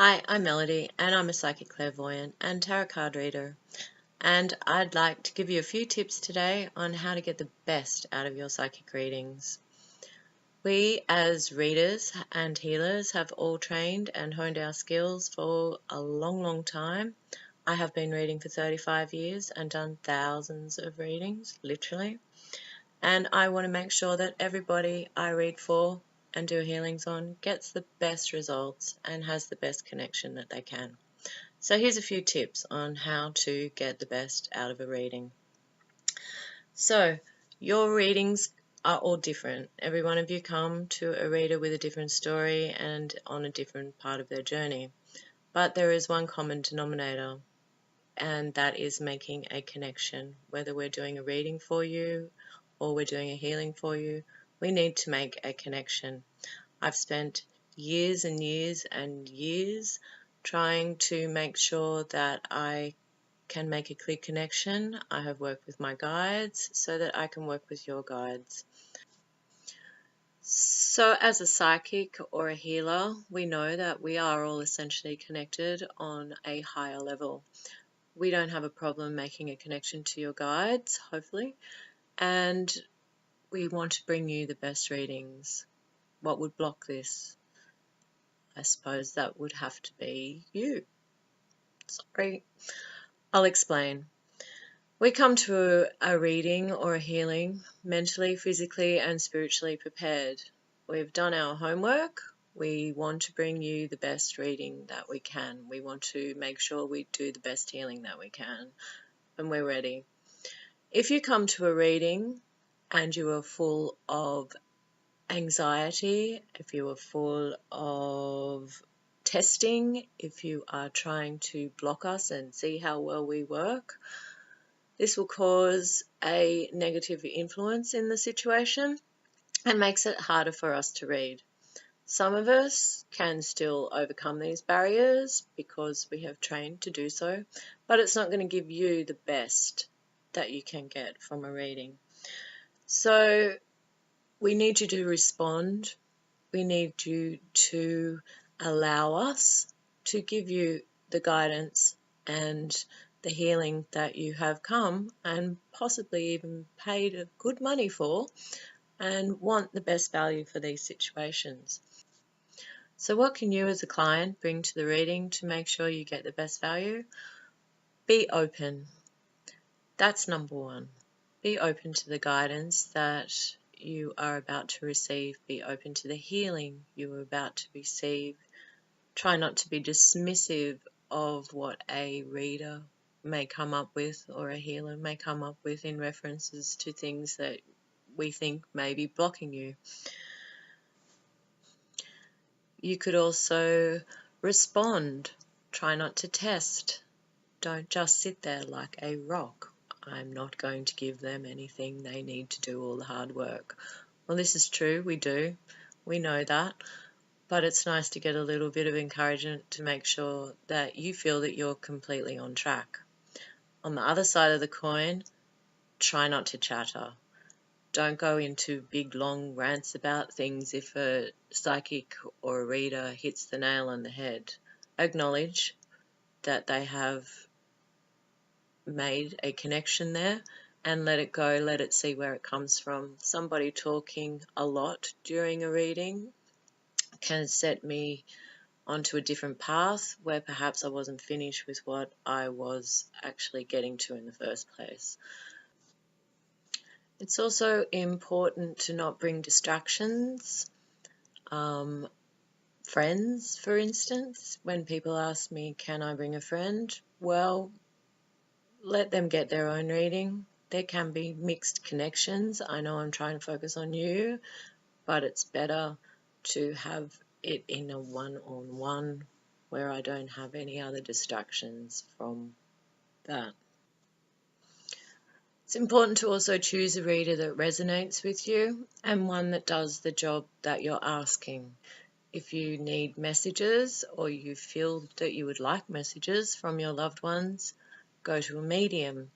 Hi, I'm Melody, and I'm a psychic clairvoyant and tarot card reader. And I'd like to give you a few tips today on how to get the best out of your psychic readings. We, as readers and healers, have all trained and honed our skills for a long, long time. I have been reading for 35 years and done thousands of readings, literally. And I want to make sure that everybody I read for and do healings on gets the best results and has the best connection that they can. So here's a few tips on how to get the best out of a reading. So your readings are all different. Every one of you come to a reader with a different story and on a different part of their journey. But there is one common denominator, and that is making a connection. Whether we're doing a reading for you or we're doing a healing for you, we need to make a connection. I've spent years and years and years trying to make sure that I can make a clear connection. I have worked with my guides so that I can work with your guides. So as a psychic or a healer, we know that we are all essentially connected on a higher level. We don't have a problem making a connection to your guides, hopefully, and we want to bring you the best readings. What would block this? I suppose that would have to be you. Sorry. I'll explain. We come to a reading or a healing mentally, physically, and spiritually prepared. We've done our homework. We want to bring you the best reading that we can. We want to make sure we do the best healing that we can, and we're ready. If you come to a reading and you are full of anxiety, if you are full of testing, if you are trying to block us and see how well we work, this will cause a negative influence in the situation and makes it harder for us to read. Some of us can still overcome these barriers because we have trained to do so, but it's not going to give you the best that you can get from a reading. So we need you to respond. We need you to allow us to give you the guidance and the healing that you have come and possibly even paid good money for and want the best value for these situations. So what can you as a client bring to the reading to make sure you get the best value? Be open. That's number one. Be open to the guidance that you are about to receive. Be open to the healing you are about to receive. Try not to be dismissive of what a reader may come up with or a healer may come up with in references to things that we think may be blocking you. You could also respond. Try not to test. Don't just sit there like a rock. I'm not going to give them anything. They need to do all the hard work. Well, this is true. We do. We know that. But it's nice to get a little bit of encouragement to make sure that you feel that you're completely on track. On the other side of the coin, try not to chatter. Don't go into big, long rants about things if a psychic or a reader hits the nail on the head. Acknowledge that they have made a connection there and let it go, let it see where it comes from. Somebody talking a lot during a reading can set me onto a different path where perhaps I wasn't finished with what I was actually getting to in the first place. It's also important to not bring distractions. Friends, for instance, when people ask me, can I bring a friend? Well, let them get their own reading. There can be mixed connections. I know I'm trying to focus on you, but it's better to have it in a one-on-one where I don't have any other distractions from that. It's important to also choose a reader that resonates with you and one that does the job that you're asking. If you need messages or you feel that you would like messages from your loved ones, go to a medium.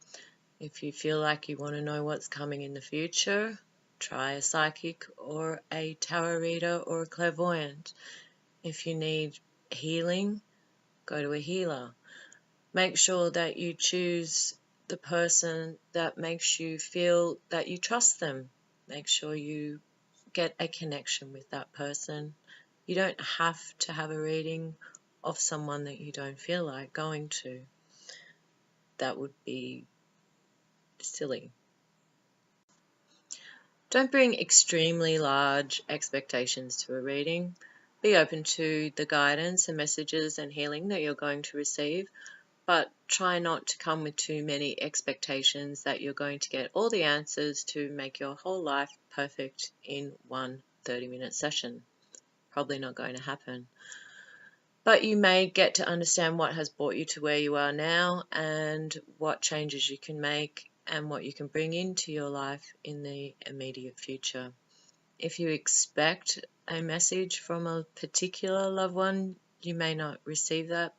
If you feel like you want to know what's coming in the future, try a psychic or a tarot reader or a clairvoyant. If you need healing, go to a healer. Make sure that you choose the person that makes you feel that you trust them. Make sure you get a connection with that person. You don't have to have a reading of someone that you don't feel like going to. That would be silly. Don't bring extremely large expectations to a reading. Be open to the guidance and messages and healing that you're going to receive, but try not to come with too many expectations that you're going to get all the answers to make your whole life perfect in one 30-minute session. Probably not going to happen. But you may get to understand what has brought you to where you are now and what changes you can make and what you can bring into your life in the immediate future. If you expect a message from a particular loved one, you may not receive that,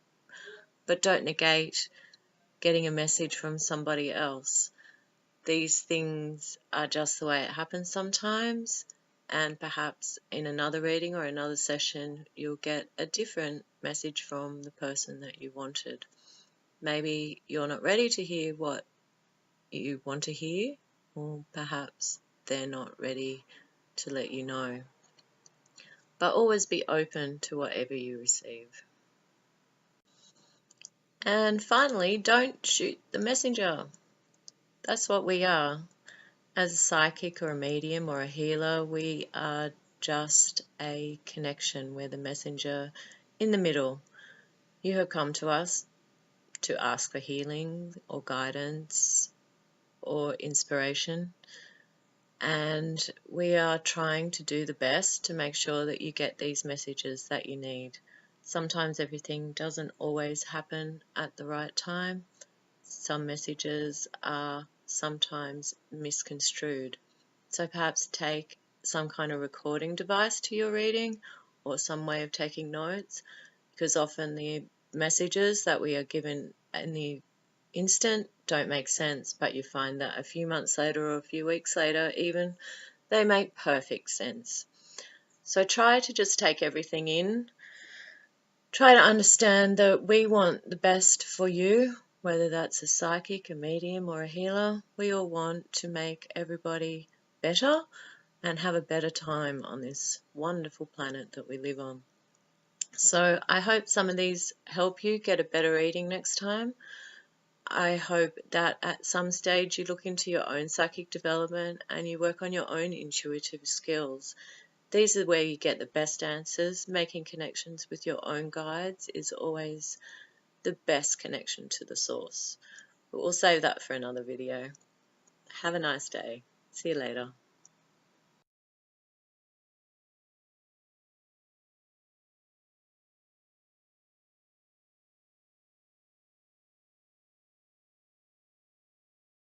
but don't negate getting a message from somebody else. These things are just the way it happens sometimes, and perhaps in another reading or another session you'll get a different message from the person that you wanted. Maybe you're not ready to hear what you want to hear, or perhaps they're not ready to let you know. But always be open to whatever you receive. And finally, don't shoot the messenger. That's what we are. As a psychic or a medium or a healer, we are just a connection. We're the messenger in the middle. You have come to us to ask for healing or guidance or inspiration, and we are trying to do the best to make sure that you get these messages that you need. Sometimes everything doesn't always happen at the right time. Some messages are sometimes misconstrued. So perhaps take some kind of recording device to your reading or some way of taking notes, because often the messages that we are given in the instant don't make sense, but you find that a few months later or a few weeks later even, they make perfect sense. So try to just take everything in. Try to understand that we want the best for you, whether that's a psychic, a medium, or a healer. We all want to make everybody better and have a better time on this wonderful planet that we live on. So I hope some of these help you get a better reading next time. I hope that at some stage you look into your own psychic development and you work on your own intuitive skills. These are where you get the best answers. Making connections with your own guides is always the best connection to the source. But we'll save that for another video. Have a nice day. See you later.